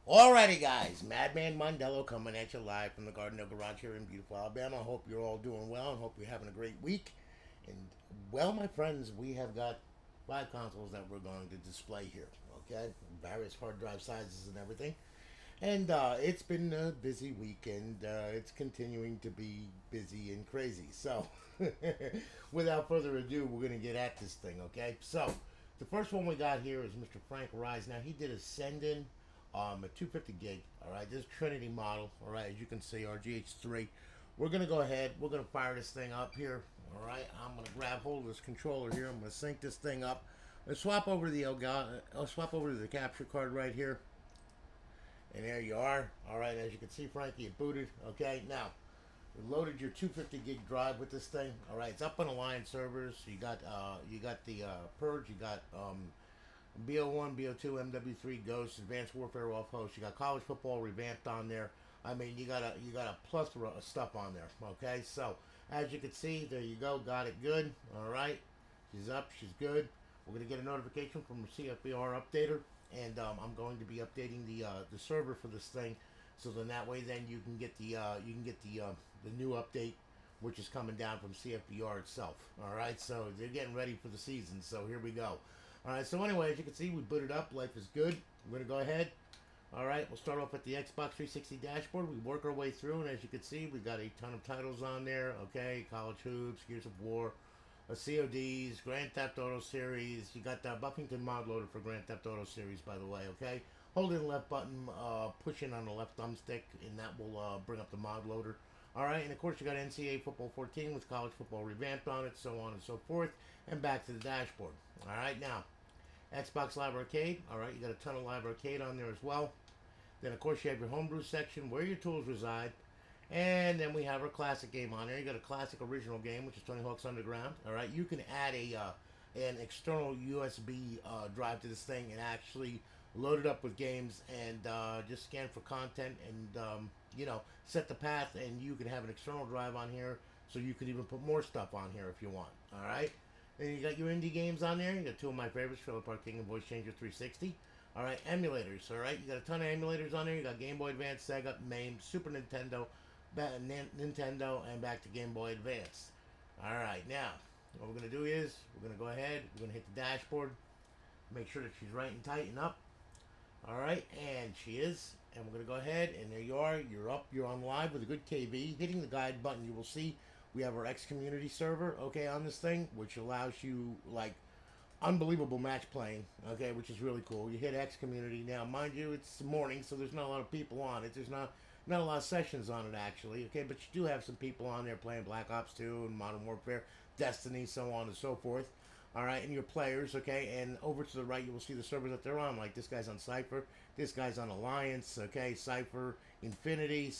Alrighty, guys, Madman Mondello coming at you live from the Garden Hill Garage here in beautiful Alabama. I hope you're all doing well and hope you're having a great week. And, well, my friends, we have got 5 consoles that we're going to display here, okay? Various hard drive sizes and everything. And it's been a busy week, and it's continuing to be busy and crazy. So, without further ado, we're going to get at this thing, okay? So, the first one we got here is Mr. Frank Rise. Now, he did a send-in a 250 gig, all right? This Trinity model, all right? As you can see, RGH3. We're going to go ahead. We're going to fire this thing up here, all right? I'm going to grab hold of this controller here. I'm going to sync this thing up. Let's swap over to the I'll swap over to the capture card right here. And there you are. All right, as you can see, Frankie, it booted. Okay, now, we loaded your 250 gig drive with this thing. All right, it's up on Alliance servers. You got the Purge, you got BO1, BO2, MW3, Ghost, Advanced Warfare, Offhosts. You got college football revamped on there. I mean, you got a plethora of stuff on there. Okay, so as you can see, there you go. Got it good. All right, she's up. She's good. We're gonna get a notification from the CFBR updater, and I'm going to be updating the server for this thing, so then that way then you can get the new update, which is coming down from CFBR itself. All right, so they're getting ready for the season. So here we go. All right, so anyway, as you can see, we booted up. Life is good. We're gonna go ahead. All right, we'll start off at the Xbox 360 dashboard. We work our way through, and as you can see, we got a ton of titles on there. Okay, College Hoops, Gears of War, CODs, Grand Theft Auto series. You got the Buffington mod loader for Grand Theft Auto series, by the way. Okay, holding the left button, pushing on the left thumbstick, and that will bring up the mod loader. All right, and of course you got NCAA Football 14 with college football revamped on it, so on and so forth, and back to the dashboard. All right, now Xbox Live Arcade. All right, you got a ton of Live Arcade on there as well. Then, of course, you have your Homebrew section where your tools reside. And then we have our classic game on there. You got a classic original game, which is Tony Hawk's Underground. All right, you can add an external USB drive to this thing and actually load it up with games and just scan for content and set the path. And you can have an external drive on here, so you could even put more stuff on here if you want. All right. Then you got your indie games on there. You got two of my favorites, Trailer Park King and Voice Changer 360. All right, emulators. All right, you got a ton of emulators on there. You got Game Boy Advance, Sega, MAME, Super Nintendo, Nintendo, and back to Game Boy Advance. All right, now what we're gonna do is we're gonna go ahead. We're gonna hit the dashboard, make sure that she's right and tighten up. All right, and she is. And we're gonna go ahead, and there you are. You're up. You're on live with a good KV. Hitting the guide button, you will see we have our X Community server, okay, on this thing, which allows you like unbelievable match playing, okay, which is really cool. You hit X Community. Now, mind you, it's morning, so there's not a lot of people on it. There's not a lot of sessions on it, actually, okay, but you do have some people on there playing Black Ops 2 and Modern Warfare, Destiny, so on and so forth. All right, and your players, okay, and over to the right, you will see the servers that they're on. Like this guy's on Cypher, this guy's on Alliance, okay, Cypher, Infinity,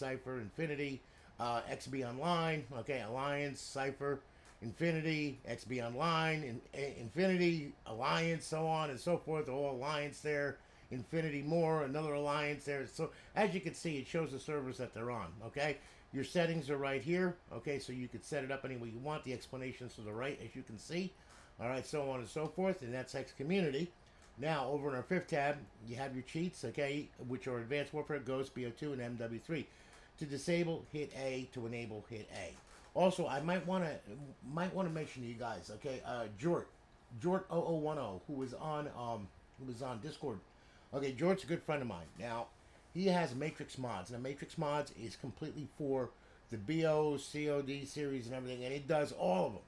XB Online, okay, Alliance, Cypher, Infinity, XB Online, Infinity, Alliance, so on and so forth. All Alliance there, Infinity more, another Alliance there. So as you can see, it shows the servers that they're on. Okay, your settings are right here. Okay, so you could set it up any way you want. The explanations to the right, as you can see. All right, so on and so forth, and that's X Community. Now, over in our fifth tab, you have your cheats, okay, which are Advanced Warfare, Ghost, BO2, and MW3. To disable, hit A. To enable, hit A. Also, I might want to mention to you guys, okay, Jort0010, who was on Discord. Okay, Jort's a good friend of mine. Now, he has Matrix mods. Now, Matrix mods is completely for the BO, COD series and everything, and it does all of them,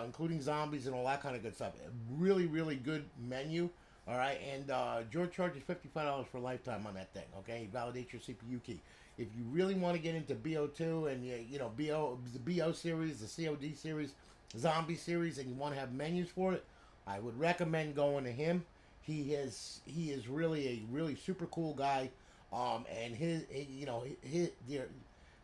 including zombies and all that kind of good stuff. Really, really good menu. All right, and George charges $55 for a lifetime on that thing. Okay, he validates your CPU key. If you really want to get into BO2 and the BO series, the COD series, zombie series, and you want to have menus for it, I would recommend going to him. He is really a really super cool guy. And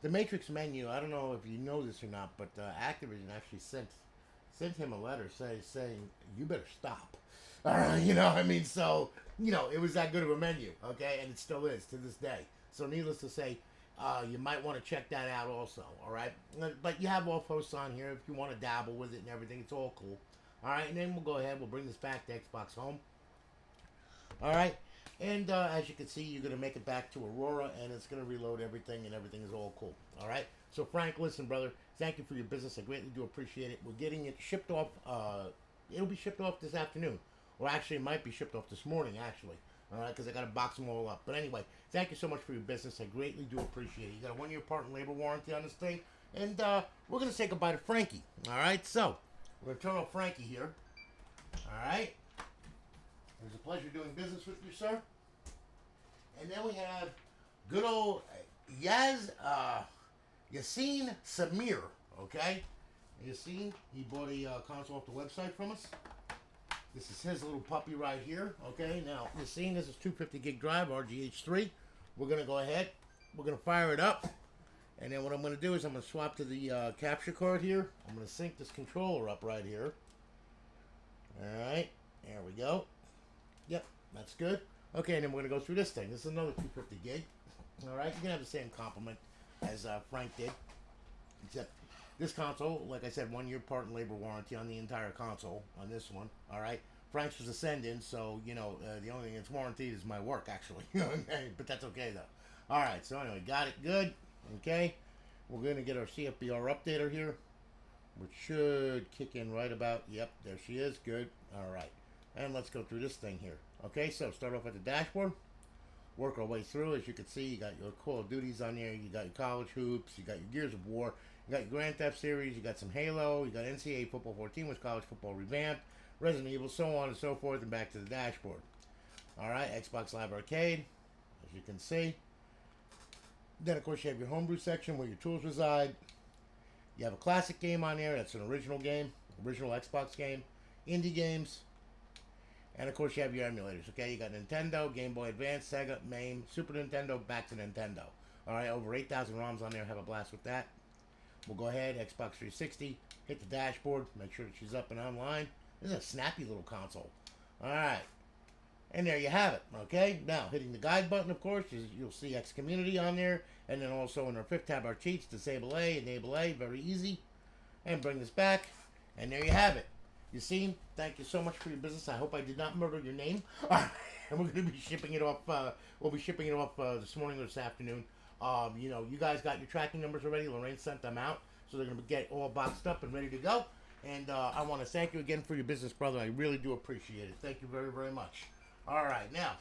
the Matrix menu. I don't know if you know this or not, but Activision actually sent him a letter saying you better stop. I mean, so it was that good of a menu, okay, and it still is to this day. So needless to say, you might want to check that out also. All right, but you have Offhosts on here if you want to dabble with it and everything. It's all cool. All right, and then we'll go ahead. We'll bring this back to Xbox Home. All right. And as you can see, you're going to make it back to Aurora, and it's going to reload everything, and everything is all cool. All right. So Frank, listen, brother, thank you for your business. I greatly do appreciate it. We're getting it shipped off. It'll be shipped off this afternoon, or actually, it might be shipped off this morning. Actually, all right, because I got to box them all up. But anyway, thank you so much for your business. I greatly do appreciate it. You got a 1-year part and labor warranty on this thing, and we're going to say goodbye to Frankie. All right. So we're going to turn off Frankie here. All right. It was a pleasure doing business with you, sir. And then we have good old Yassine Samir, okay? Yassine, he bought a console off the website from us. This is his little puppy right here, okay? Now, Yassine, this is 250 gig drive, RGH3. We're going to go ahead. We're going to fire it up. And then what I'm going to do is I'm going to swap to the capture card here. I'm going to sync this controller up right here. All right, there we go. Yep, that's good. Okay, and then we're going to go through this thing. This is another 250 gig. All right, you're going to have the same complement as Frank did. Except this console, like I said, 1-year part and labor warranty on the entire console on this one. All right. Frank's was a send-in, so, you know, the only thing that's warranted is my work, actually. But that's okay, though. All right, so anyway, got it good. Okay. We're going to get our CFBR updater here, which should kick in right about, yep, there she is. Good. All right. And let's go through this thing here. Okay, so start off at the dashboard. Work our way through. As you can see, you got your Call of Duties on there. You got your College Hoops. You got your Gears of War. You got your Grand Theft series. You got some Halo. You got NCAA Football 14, which College Football Revamped. Resident Evil, so on and so forth, and back to the dashboard. All right, Xbox Live Arcade, as you can see. Then, of course, you have your Homebrew section where your tools reside. You have a classic game on there. That's an original game, original Xbox game. Indie games. And, of course, you have your emulators, okay? You got Nintendo, Game Boy Advance, Sega, MAME, Super Nintendo, back to Nintendo. All right, over 8,000 ROMs on there. Have a blast with that. We'll go ahead, Xbox 360, hit the dashboard, make sure that she's up and online. This is a snappy little console. All right. And there you have it, okay? Now, hitting the guide button, of course, you'll see X Community on there. And then also in our 5th tab, our cheats, disable A, enable A, very easy. And bring this back. And there you have it. You see, thank you so much for your business. I hope I did not murder your name. And we're going to be shipping it off. We'll be shipping it off this morning or this afternoon. You know, you guys got your tracking numbers already. Lorraine sent them out. So they're going to get all boxed up and ready to go. And I want to thank you again for your business, brother. I really do appreciate it. Thank you very, very much. All right, now,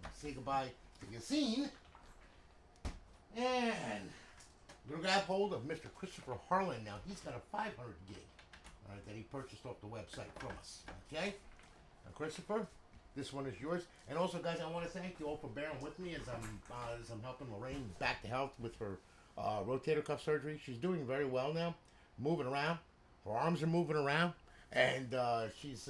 let's say goodbye to Yassine. And we're going to grab hold of Mr. Christopher Harlan now. He's got a 500 gig. All right, that he purchased off the website from us. Okay? Now, Christopher, this one is yours. And also, guys, I want to thank you all for bearing with me as I'm helping Lorraine back to health with her rotator cuff surgery. She's doing very well now, moving around. Her arms are moving around, and she's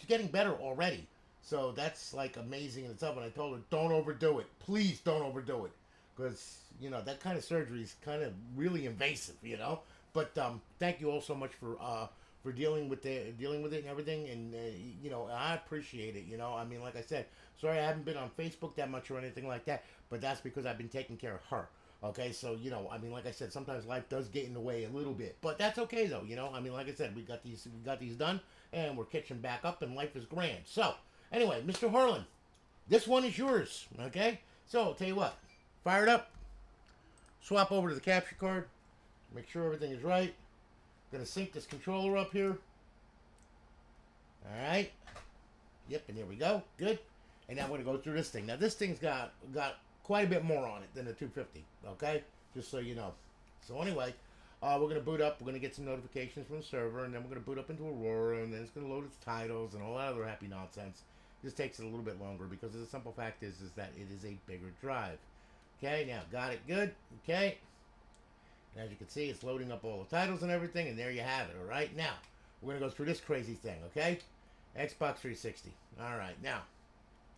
getting better already. So that's like amazing in itself. And I told her, don't overdo it. Please don't overdo it, because you know that kind of surgery is kind of really invasive, you know. But thank you all so much for dealing with it and everything. And you know, I appreciate it. You know, I mean, like I said, sorry I haven't been on Facebook that much or anything like that. But that's because I've been taking care of her. Okay, so you know, I mean, like I said, sometimes life does get in the way a little bit, but that's okay though. You know, I mean, like I said, we got these done, and we're catching back up, and life is grand. So anyway, Mr. Harlan, this one is yours. Okay, so I'll tell you what, fire it up, swap over to the capture card, make sure everything is right. Gonna sync this controller up here. All right. Yep, and here we go. Good. And now we're gonna go through this thing. Now this thing's got quite a bit more on it than the 250, okay? Just so you know. So anyway, we're going to boot up. We're going to get some notifications from the server, and then we're going to boot up into Aurora, and then it's going to load its titles and all that other happy nonsense. This takes it a little bit longer because the simple fact is that it is a bigger drive. Okay, now got it good. Okay. And as you can see, it's loading up all the titles and everything, and there you have it, all right? Now, we're going to go through this crazy thing, okay? Xbox 360. All right, now,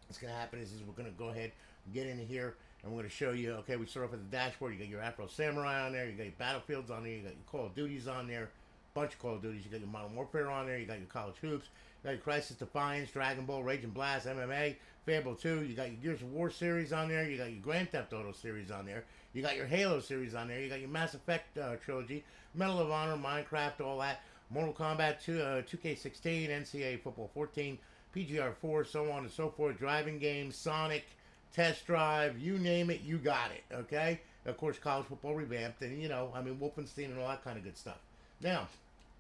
what's going to happen is we're going to go ahead get into here, and we're going to show you. Okay, we start off at the dashboard. You got your Afro Samurai on there, you got your Battlefields on there, you got your Call of Duties on there, bunch of Call of Duties. You got your Modern Warfare on there, you got your College Hoops, you got your Crisis Defiance, Dragon Ball, Rage and Blast, MMA, Fable 2. You got your Gears of War series on there, you got your Grand Theft Auto series on there, you got your Halo series on there, you got your Mass Effect trilogy, Medal of Honor, Minecraft, all that, Mortal Kombat 2, 2K16, NCAA Football 14, PGR 4, so on and so forth, driving games, Sonic, Test Drive, you name it, you got it, okay? Of course, College Football Revamped, and, Wolfenstein and all that kind of good stuff. Now,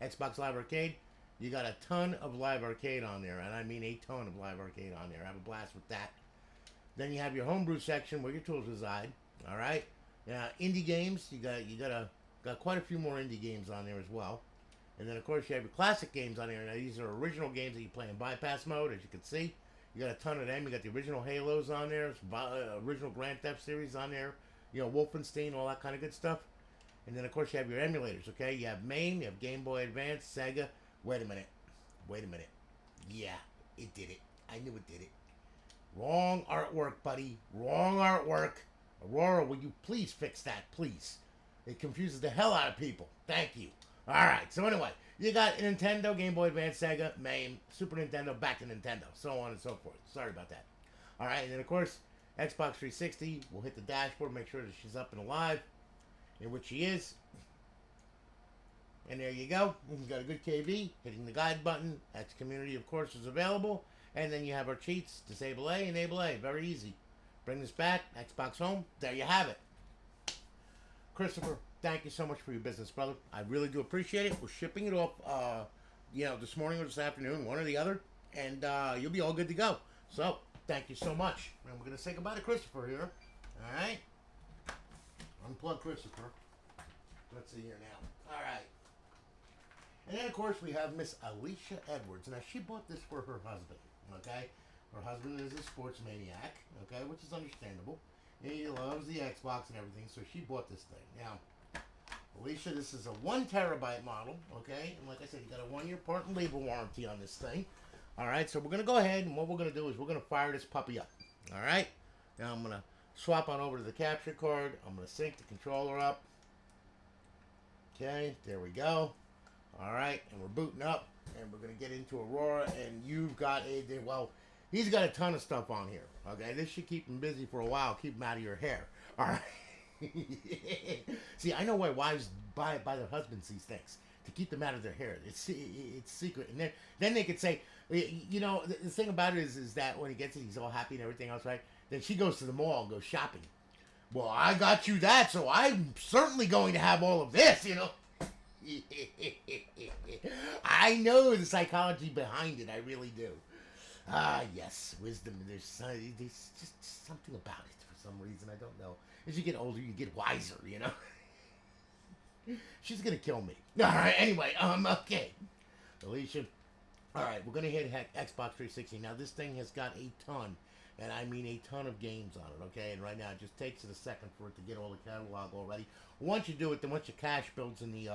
Xbox Live Arcade, you got a ton of Live Arcade on there, and I mean a ton of Live Arcade on there. Have a blast with that. Then you have your Homebrew section where your tools reside, all right? Now, indie games, got quite a few more indie games on there as well. And then, of course, you have your classic games on there. Now, these are original games that you play in bypass mode, as you can see. You got a ton of them. You got the original Halos on there, original Grand Theft series on there, Wolfenstein, all that kind of good stuff. And then, of course, you have your emulators, okay? You have MAME, you have Game Boy Advance, Sega. Wait a minute. Yeah, it did it. I knew it did it. Wrong artwork, buddy. Wrong artwork. Aurora, will you please fix that, please? It confuses the hell out of people. Thank you. All right, so anyway, you got Nintendo, Game Boy Advance, Sega, MAME, Super Nintendo, back to Nintendo, so on and so forth. Sorry about that. All right, and then, of course, Xbox 360. We'll hit the dashboard, make sure that she's up and alive, in which she is. And there you go. You got a good KV, hitting the guide button. That's community, of course, is available. And then you have our cheats, disable A, enable A. Very easy. Bring this back, Xbox Home. There you have it. Christopher, thank you so much for your business, brother. I really do appreciate it. We're shipping it off, this morning or this afternoon, one or the other. And you'll be all good to go. So, thank you so much. And we're going to say goodbye to Christopher here. All right? Unplug Christopher. Let's see here now. All right. And then, of course, we have Miss Alicia Edwards. Now, she bought this for her husband, okay? Her husband is a sports maniac, okay, which is understandable. He loves the Xbox and everything, so she bought this thing. Now, Alicia, this is a 1 terabyte model, okay? And like I said, you got a 1-year part and labor warranty on this thing. All right, so we're going to go ahead, and what we're going to do is we're going to fire this puppy up, all right? Now, I'm going to swap on over to the capture card. I'm going to sync the controller up. Okay, there we go. All right, and we're booting up, and we're going to get into Aurora, and you've got he's got a ton of stuff on here, okay? This should keep him busy for a while, keep him out of your hair, all right? See, I know why wives buy their husbands these things, to keep them out of their hair. It's secret, and then they could say, the thing about it is that when he gets it, he's all happy and everything else, right? Then she goes to the mall and goes shopping. Well, I got you that, so I'm certainly going to have all of this, I know the psychology behind it. I really do. Yes, wisdom. There's just something about it for some reason. I don't know. As you get older, you get wiser. She's gonna kill me. All right. Anyway, okay, Alicia. All right, we're gonna hit Xbox 360 now. This thing has got a ton, and I mean a ton of games on it. Okay, and right now it just takes it a second for it to get all the catalog already. Once you do it, then once your cache builds in the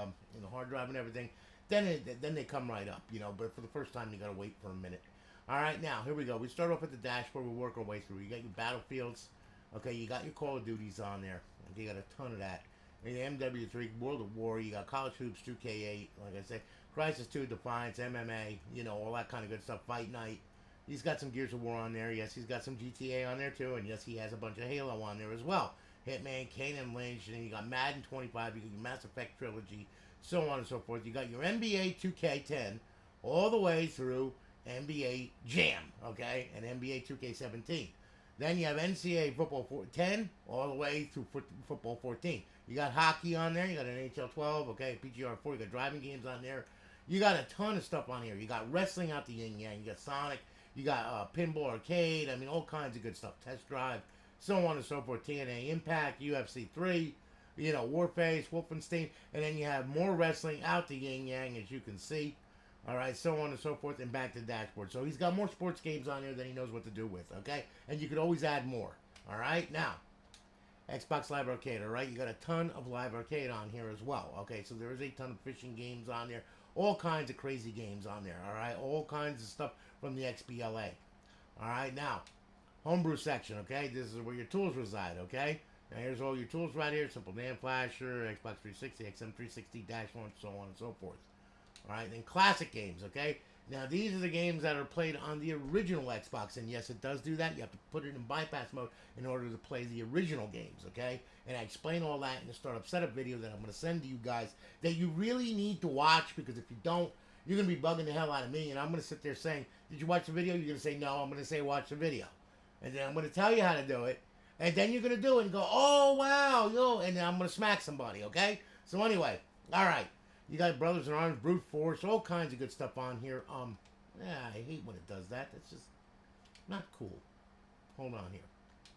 hard drive and everything, then they come right up, But for the first time, you gotta wait for a minute. All right, now here we go. We start off at the dashboard. We work our way through. You got your Battlefields, okay. You got your Call of Duties on there. Okay, you got a ton of that. And your MW3, World of War. You got College Hoops, 2K8. Like I said, Crisis 2, Defiance, MMA. All that kind of good stuff. Fight Night. He's got some Gears of War on there. Yes, he's got some GTA on there too. And yes, he has a bunch of Halo on there as well. Hitman, Kane and Lynch, and then you got Madden 25, you got your Mass Effect trilogy, so on and so forth. You got your NBA 2K10 all the way through NBA Jam, okay, and NBA 2K17. Then you have NCAA Football 10 all the way through Football 14. You got hockey on there, you got NHL 12, okay, PGR 4, you got driving games on there. You got a ton of stuff on here. You got wrestling out the yin yang, you got Sonic, you got Pinball Arcade, I mean, all kinds of good stuff, Test Drive, so on and so forth, TNA Impact, UFC 3, Warface, Wolfenstein, and then you have more wrestling out the yin yang, as you can see. All right, so on and so forth, and back to the dashboard. So he's got more sports games on there than he knows what to do with, okay? And you could always add more, all right? Now, Xbox Live Arcade, all right? You got a ton of Live Arcade on here as well, okay? So there is a ton of fishing games on there, all kinds of crazy games on there, all right? All kinds of stuff from the Xbla. All right, now, Homebrew section, okay? This is where your tools reside, okay? Now, here's all your tools right here. Simple NAND Flasher, Xbox 360, XM360, Dash Launch, so on and so forth. All right, then classic games, okay? Now, these are the games that are played on the original Xbox, and yes, it does do that. You have to put it in bypass mode in order to play the original games, okay? And I explain all that in the startup setup video that I'm going to send to you guys that you really need to watch, because if you don't, you're going to be bugging the hell out of me, and I'm going to sit there saying, did you watch the video? You're going to say, no. I'm going to say, watch the video. and then I'm going to tell you how to do it, and then you're going to do it and go, oh, wow, yo, and then I'm going to smack somebody, okay? So anyway, all right. You got Brothers in Arms, Brute Force, all kinds of good stuff on here. Yeah, I hate when it does that. It's just not cool. Hold on here.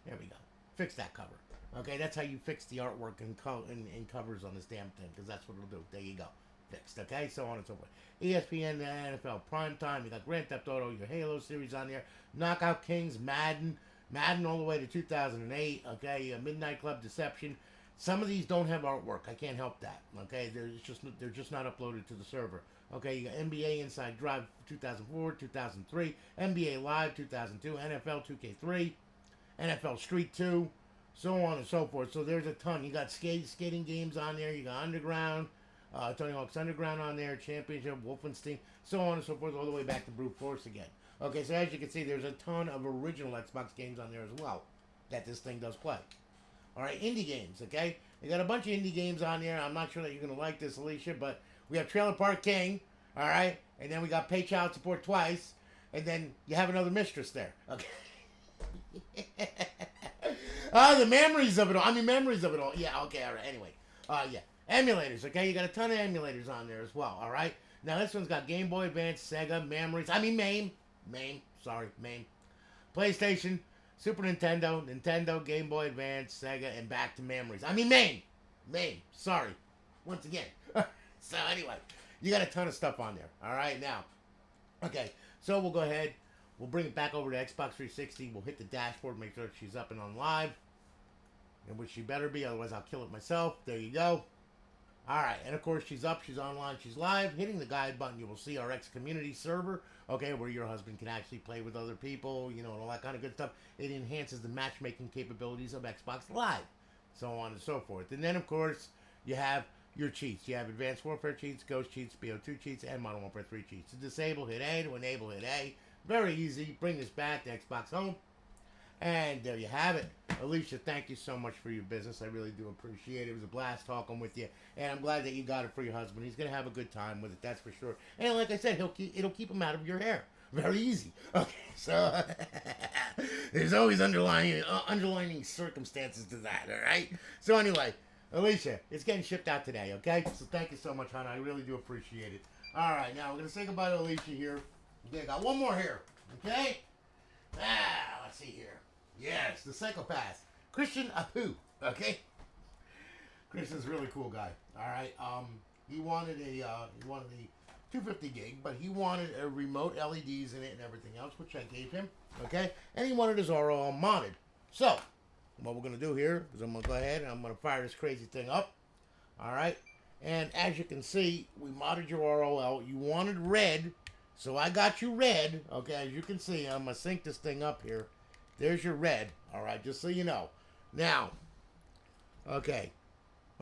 There we go. Fix that cover. Okay, that's how you fix the artwork and covers on this damn thing, because that's what it'll do. There you go. Fixed, okay? So on and so forth. ESPN, NFL Primetime. You got Grand Theft Auto, your Halo series on there. Knockout Kings, Madden all the way to 2008, okay? Midnight Club Deception. Some of these don't have artwork. I can't help that, okay? They're just not uploaded to the server. Okay, you got NBA Inside Drive 2004, 2003, NBA Live 2002, NFL 2K3, NFL Street 2, so on and so forth. So there's a ton. You got skating games on there. You got Underground, Tony Hawk's Underground on there, Championship, Wolfenstein, so on and so forth, all the way back to Brute Force again. Okay, so as you can see, there's a ton of original Xbox games on there as well that this thing does play. All right, indie games, okay? You got a bunch of indie games on there. I'm not sure that you're going to like this, Alicia, but we have Trailer Park King, all right? And then we got Pay Child Support twice, and then you have another mistress there, okay? The memories of it all. Memories of it all. Yeah, okay, all right, anyway. Yeah, emulators, okay? You got a ton of emulators on there as well, all right? Now, this one's got Game Boy Advance, Sega, MAME, PlayStation, Super Nintendo, Game Boy Advance, Sega, and back to memories. MAME, sorry. Once again. So anyway, you got a ton of stuff on there. All right, now. Okay, so we'll go ahead. We'll bring it back over to Xbox 360. We'll hit the dashboard, make sure she's up and on live. And which she better be, otherwise I'll kill it myself. There you go. All right, and of course she's up, she's online, she's live. Hitting the guide button, you will see our X community server, okay, where your husband can actually play with other people, you know, and all that kind of good stuff. It enhances the matchmaking capabilities of Xbox Live, so on and so forth. And then, of course, you have your cheats. You have Advanced Warfare cheats, Ghost cheats, BO2 cheats, and Modern Warfare 3 cheats. To disable, hit A. To enable, hit A. Very easy. Bring this back to Xbox Home. And there you have it. Alicia, thank you so much for your business. I really do appreciate it. It was a blast talking with you. And I'm glad that you got it for your husband. He's going to have a good time with it, that's for sure. And like I said, it'll keep him out of your hair. Very easy. Okay, so there's always underlining circumstances to that, all right? So anyway, Alicia, it's getting shipped out today, okay? So thank you so much, hon. I really do appreciate it. All right, now we're going to say goodbye to Alicia here. Okay, I got one more here, okay? Let's see here. Yes, the psychopath, Christian Apu. Okay, Christian's a really cool guy. All right, he wanted the 250 gig, but he wanted a remote LEDs in it and everything else, which I gave him. Okay, and he wanted his ROL modded. So, what we're gonna do here is I'm gonna go ahead and I'm gonna fire this crazy thing up. All right, and as you can see, we modded your ROL. You wanted red, so I got you red. Okay, as you can see, I'm gonna sync this thing up here. There's your red, all right, just so you know. Now, okay,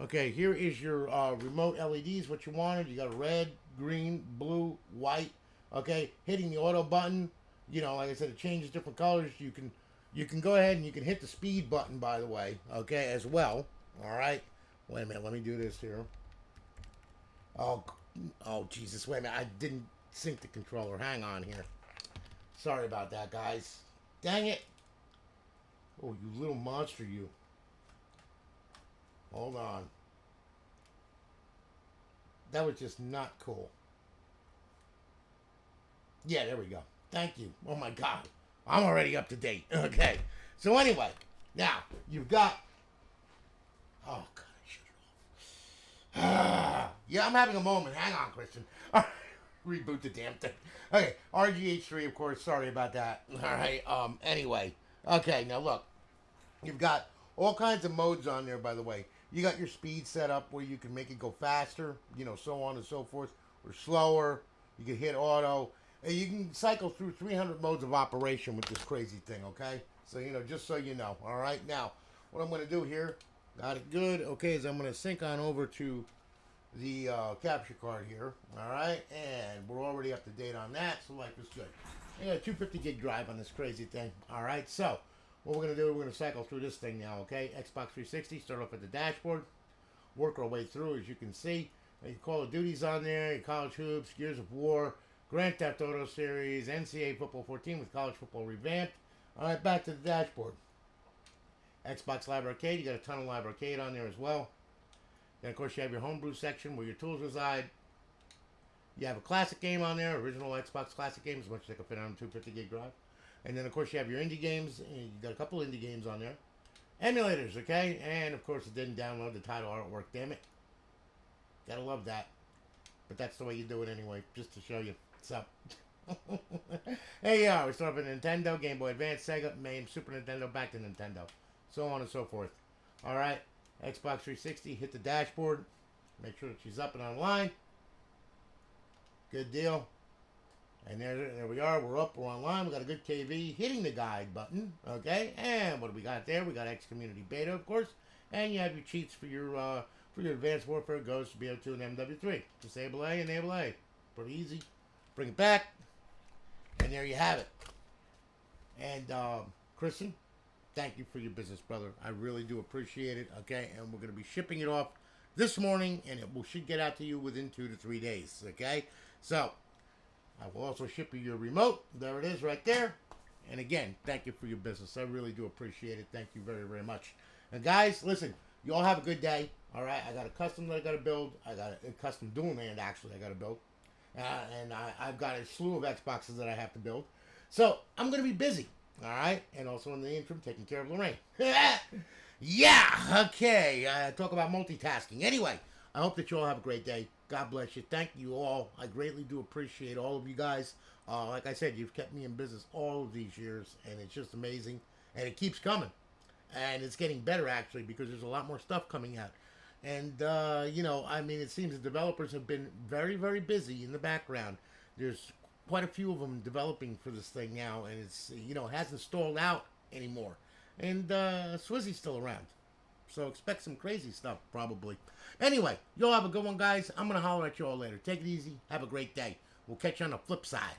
here is your remote LEDs, what you wanted. You got red, green, blue, white, okay? Hitting the auto button, you know, like I said, it changes different colors. You can go ahead and you can hit the speed button, by the way, okay, as well, all right? Wait a minute, let me do this here. Oh, Jesus, wait a minute, I didn't sync the controller. Hang on here. Sorry about that, guys. Dang it. Oh, you little monster, you. Hold on. That was just not cool. Yeah, there we go. Thank you. Oh, my God. I'm already up to date. Okay. So, anyway. Now, you've got... Oh, God, I shut it off. Yeah, I'm having a moment. Hang on, Christian. Reboot the damn thing. Okay, RGH3, of course. Sorry about that. All right. Anyway. Okay, now look. You've got all kinds of modes on there, by the way. You got your speed set up where you can make it go faster, you know, so on and so forth, or slower. You can hit auto. And you can cycle through 300 modes of operation with this crazy thing, okay? So, you know, just so you know. All right, now, what I'm going to do here, got it good, okay, is I'm going to sync on over to the capture card here, all right? And we're already up to date on that, so life is good. I got a 250 gig drive on this crazy thing, all right? So, what we're going to do, we're going to cycle through this thing now, okay? Xbox 360, start off at the dashboard, work our way through, as you can see. Your Call of Duty's on there, your College Hoops, Gears of War, Grand Theft Auto series, NCAA Football 14 with College Football Revamped, All right, back to the dashboard. Xbox Live Arcade, you got a ton of Live Arcade on there as well. Then, of course, you have your Homebrew section where your tools reside. You have a classic game on there, original Xbox classic games, as much as they can fit on a 250 gig drive. And then, of course, you have your indie games. And you got a couple indie games on there. Emulators, okay? And, of course, it didn't download the title artwork, damn it. Gotta love that. But that's the way you do it anyway, just to show you. So, hey, yeah, we start with Nintendo, Game Boy Advance, Sega, MAME, Super Nintendo, back to Nintendo. So on and so forth. All right, Xbox 360, hit the dashboard. Make sure that she's up and online. Good deal. And there we are. We're up. We're online. We got a good KV. Hitting the guide button. Okay. And what do we got there? We got X Community Beta, of course. And you have your cheats for your Advanced Warfare Ghost, BO2, and MW3. Disable A, enable A. Pretty easy. Bring it back. And there you have it. And Kristen, thank you for your business, brother. I really do appreciate it. Okay. And we're going to be shipping it off this morning, and it should get out to you within 2 to 3 days. Okay. So I will also ship you your remote. There it is right there. And again, thank you for your business. I really do appreciate it. Thank you very, very much. And guys, listen, you all have a good day. All right, I got a custom that I got to build. I got a custom dual land, actually, I got to build. And I've got a slew of Xboxes that I have to build. So I'm going to be busy. All right. And also in the interim, taking care of Lorraine. Yeah. Okay. Talk about multitasking. Anyway, I hope that you all have a great day. God bless you. Thank you all. I greatly do appreciate all of you guys. Like I said, you've kept me in business all of these years, and it's just amazing. And it keeps coming. And it's getting better, actually, because there's a lot more stuff coming out. And, you know, I mean, it seems the developers have been very, very busy in the background. There's quite a few of them developing for this thing now, and it's, you know, it hasn't stalled out anymore. And Swizzy's still around. So expect some crazy stuff, probably. Anyway, y'all have a good one, guys. I'm going to holler at you all later. Take it easy. Have a great day. We'll catch you on the flip side.